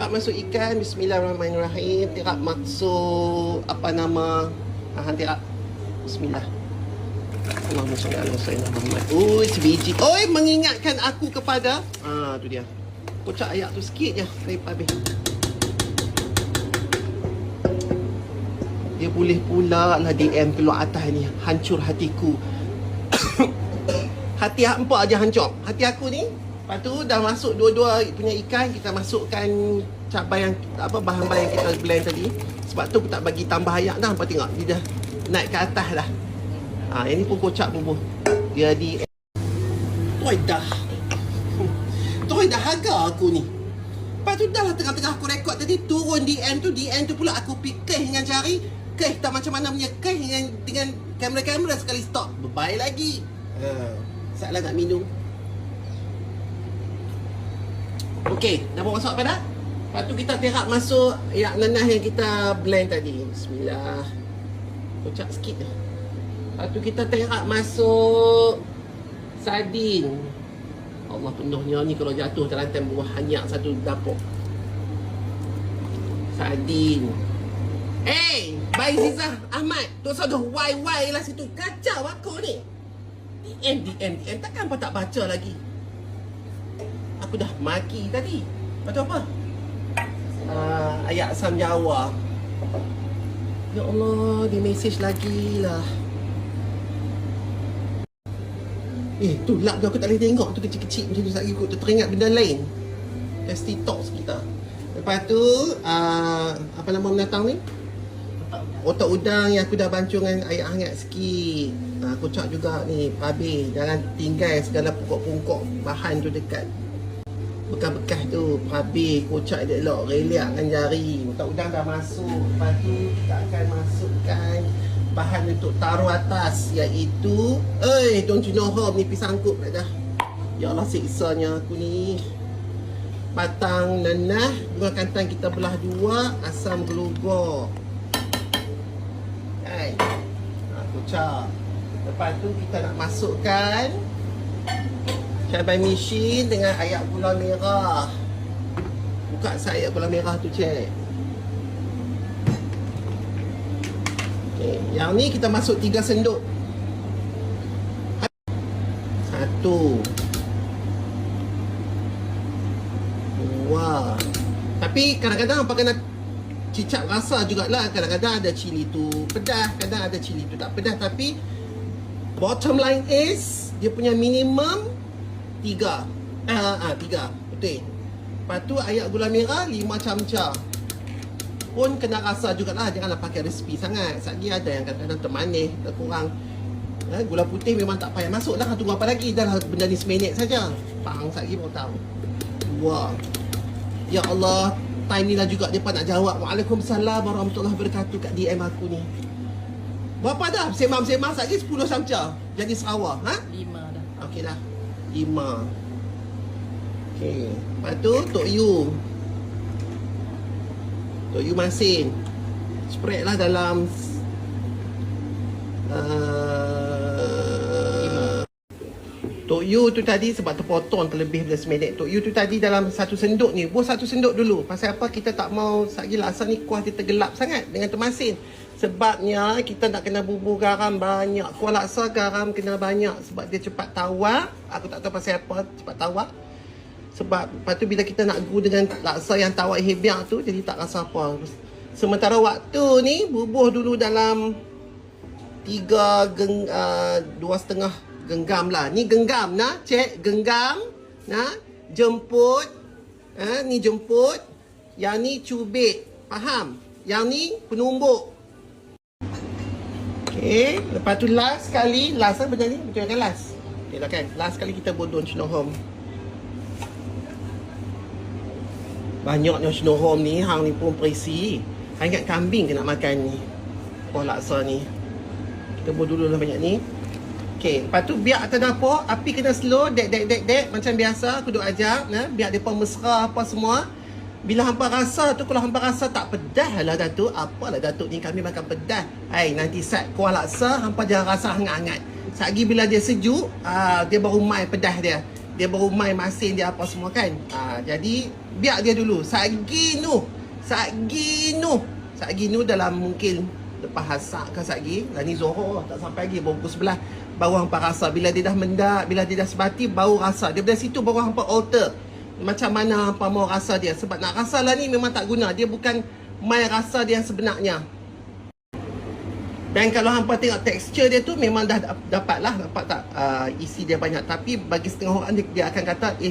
Terap masuk ikan. Bismillahirrahmanirrahim. Terap masuk apa nama? Terap. Bismillah. Allahumma shalli ala sayyidina Muhammad. Oi, sebiji. Oi, mengingatkan aku kepada tu dia. Kocak ayak tu sikit je daripada habis. Dia boleh pula lah DM keluar atas ni. Hancur hatiku. Hati hampa aja hancur. Hati aku ni. Lepas tu dah masuk dua-dua punya ikan. Kita masukkan cabai yang bahan-bahan yang kita blend tadi. Sebab tu aku tak bagi tambah ayak dah. Hampa tengok dia dah naik ke atas dah. Yang ni pun kocak bubuh. Dia di Toy dah. Toy dah harga aku ni. Lepas tu dah lah tengah-tengah aku rekod tadi. Turun DM tu pula aku fikir dengan cari. Tak macam mana punya dengan kamera-kamera sekali stop. Berbalik lagi. Salah nak minum. Okey, dah bawa masuk apa dah? Lepas tu kita terap masuk ayak nanas yang kita blend tadi. Bismillah. Kocak sikit je. Lepas tu kita terap masuk sardin. Allah penuhnya ni kalau jatuh terlantar buah hanyak satu dapur. Sardin. Baik Zizah Ahmad. Tu sadoh YY lah situ. Kacau aku ni. DM. Takkan apa tak baca lagi? Aku dah maki tadi. Lepas tu apa? Ayat Asam Jawa. Ya Allah, dia mesej lagi lah. Tu lap tu aku tak boleh tengok. Tu kecil-kecil macam tu. Lagi aku teringat benda lain. Tasty Talks kita. Lepas tu apa nama binatang ni? Otak udang yang aku dah bancung dengan air hangat sikit. Kocak juga ni. Habis. Jangan tinggal segala pokok-pokok bahan tu dekat bekas-bekas tu. Habis. Kocak dia elok. Reliak dengan jari. Otak udang dah masuk. Lepas tu kita akan masukkan bahan untuk taruh atas. Iaitu don't you know how ni pisang sangkut dah. Ya Allah siksanya aku ni. Batang nanas. Bunga kantang kita belah dua. Asam gelogo. Kocak. Lepas tu kita nak masukkan cabai micin dengan ayak gula merah. Buka saya ayak gula merah tu, cek. Okay. Yang ni kita masuk 3 sendok. 1 2. Tapi kadang-kadang apa kena cicak rasa jugalah. Kadang-kadang ada cili tu pedas, kadang ada cili tu tak pedas. Tapi bottom line is dia punya minimum 3. 3. Betul. Lepas tu ayak gula merah 5 camca. Pun kena rasa jugalah. Janganlah pakai resipi sangat. Satgi ada yang kadang-kadang termanis, terkurang. Gula putih memang tak payah masuk lah. Tunggu apa lagi? Dah benda ni seminit saja. Pang satgi baru tahu. Wah. Ya Allah. Time ni lah juga dia nak jawab. Waalaikumsalam warahmatullahi wabarakatuh kat DM aku ni. Berapa dah? Sembang-sembang saja 10 samca. Jadi Sarawak. 5 dah. Okey dah. 5. Okey. Lepas tu Tok Yu. Tok Yu masin. Spread lah dalam Tok Yu tu tadi sebab terpotong terlebih dari seminit. Tok Yu tu tadi dalam 1 sendok ni. Buat 1 sendok dulu. Pasal apa? Kita tak mau satgi laksa ni kuah dia tergelap sangat dengan termasin. Sebabnya kita nak kena bubur garam banyak. Kuah laksa garam kena banyak sebab dia cepat tawar. Aku tak tahu pasal apa cepat tawar. Sebab lepas tu bila kita nak guna dengan laksa yang tawar hebiak tu jadi tak rasa apa. Sementara waktu ni bubuh dulu dalam 2,5 genggam lah. Ni genggam nah, cek genggam nah, jemput. Ni jemput. Yang ni cubit. Faham? Yang ni penumbuk. Okey, lepas tu last sekali, last lah benda ni, betul kan last? Okey lah kan. Last sekali kita bodon cinohom. Banyaknya cinohom ni, hang ni pun perisi. Hang ingat kambing ke nak makan ni? Kuah laksa ni. Kita bodon dulu lah banyak ni. Okey, lepas tu biar atas dapur, api kena slow, dek macam biasa aku duk ajak, biar depa mesra apa semua. Bila hampa rasa tu, kalau hampa rasa tak pedas lah Datuk, apalah Datuk ni kami makan pedas. Nanti sat kuah laksa hampa jangan rasa hangat-hangat. Satgi bila dia sejuk, dia baru mai pedas dia. dia baru main masin dia apa semua kan. Jadi biar dia dulu. Satgi nu dalam mungkin lepas hasak ke satgi. Lah ni Zohor tak sampai lagi baru pukul 11 baru hampa rasa. Bila dia dah mendak, bila dia dah sebati baru rasa. Dia dari situ baru hampa alter macam mana hampa mau rasa dia. Sebab nak rasa lah ni memang tak guna. Dia bukan main rasa dia yang sebenarnya. Dan kalau hampa tengok tekstur dia tu memang dah dapat tak isi dia banyak. Tapi bagi setengah orang dia akan kata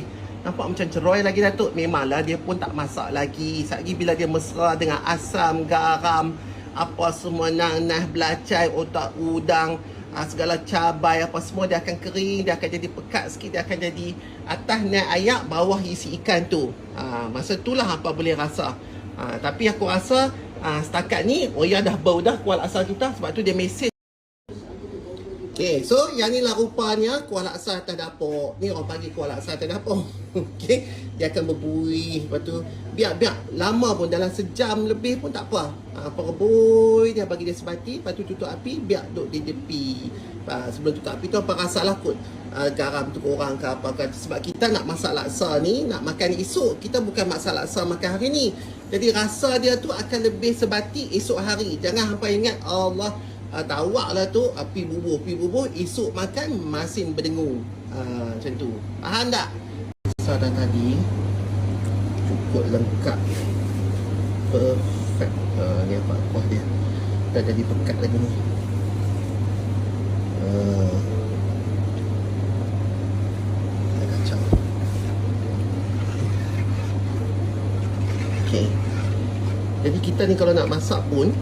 nampak macam ceroy lagi Datuk. Memanglah dia pun tak masak lagi. Satgi bila dia mesra dengan asam, garam, apa semua nang belacai, otak udang, segala cabai apa semua dia akan kering, dia akan jadi pekat sikit, dia akan jadi atas naik ayak, bawah isi ikan tu. Masa itulah apa boleh rasa. Tapi aku rasa setakat ni Oya dah bau dah kuah laksa kita, sebab tu dia mesej. Okay, so yang ni lah rupanya kuah laksa atas dapur. Ni orang panggil kuah laksa atas dapur. Okay, dia akan berbuih. Lepas tu biar lama pun, dalam sejam lebih pun tak apa. Perebui dia bagi dia sebati. Lepas tu tutup api, biar duduk di tepi. Sebelum tutup api tu apa rasa lah kot, garam tu kurang ke apa ke. Sebab kita nak masak laksa ni, nak makan esok, kita bukan masak laksa makan hari ni. Jadi rasa dia tu akan lebih sebati esok hari. Jangan hampa ingat Allah tawak lah tu, api bubuh, esok makan masin berdengung. Macam tu. Faham tak? Rasa dah tadi cukup lengkap, perfect. Ni apa kuah dia dah jadi pekat lagi ni. Dah kacau. Okay, jadi kita ni kalau nak masak pun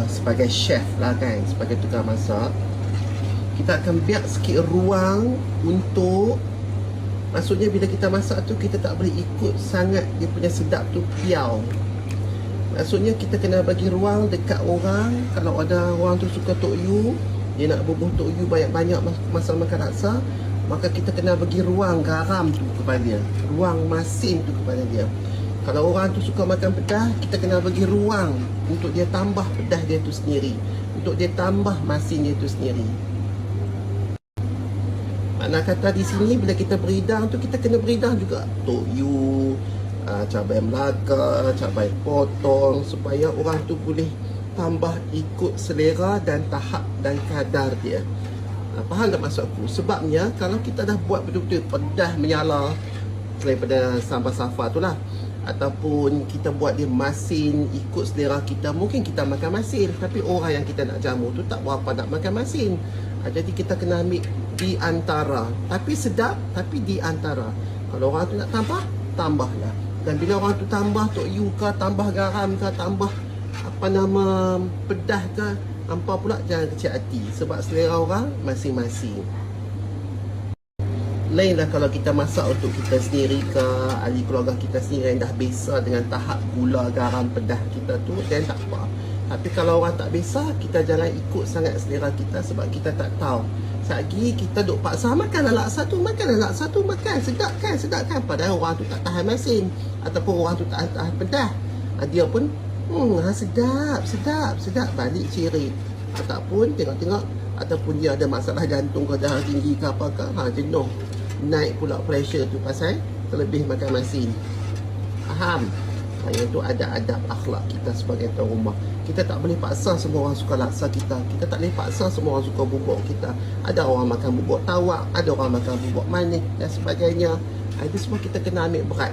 sebagai chef lah kan, sebagai tukang masak, kita akan biar sikit ruang untuk, maksudnya bila kita masak tu kita tak boleh ikut sangat dia punya sedap tu piau. Maksudnya kita kena bagi ruang dekat orang. Kalau ada orang tu suka tok yu, dia nak bubuh tok yu banyak-banyak masa makan laksa, maka kita kena bagi ruang garam tu kepada dia, ruang masin tu kepada dia. Kalau orang tu suka makan pedas, kita kena bagi ruang untuk dia tambah pedas dia tu sendiri, untuk dia tambah masin dia tu sendiri. Makna kata di sini bila kita beridang tu, kita kena beridang juga tok yu, cabai melaka, cabai potong, supaya orang tu boleh tambah ikut selera dan tahap dan kadar dia. Faham tak maksud aku? Sebabnya kalau kita dah buat betul-betul pedas menyala daripada sambal safa tu lah, ataupun kita buat dia masin ikut selera kita, mungkin kita makan masin, tapi orang yang kita nak jamu tu tak berapa nak makan masin. Jadi kita kena ambil di antara, tapi sedap, tapi di antara. Kalau orang tu nak tambah, tambahlah. Dan bila orang tu tambah tok yu ke, tambah garam ke, tambah apa nama pedas ke, hampa pula jangan kecil hati, sebab selera orang masing-masing. Lainlah kalau kita masak untuk kita sendiri ke ahli keluarga kita sendiri yang dah biasa dengan tahap gula, garam, pedas kita tu, dan tak apa. Tapi kalau orang tak biasa, kita jangan ikut sangat selera kita, sebab kita tak tahu. Satgi kita duk paksa makanlah laksa tu, makan. Sedap kan? Padahal orang tu tak tahan masin, ataupun orang tu tak tahan pedas. Dia pun sedap, balik ciri. Ataupun tengok-tengok, ataupun dia ada masalah jantung ke, darah tinggi ke apa ke, jenuh. Naik pula pressure tu pasal terlebih makan masin. Faham? Yang tu ada adab akhlak kita sebagai tuan rumah. Kita tak boleh paksa semua orang suka laksa kita. Kita tak boleh paksa semua orang suka bubuk kita. Ada orang makan bubuk tawak, ada orang makan bubuk manis dan sebagainya. Itu semua kita kena ambil berat.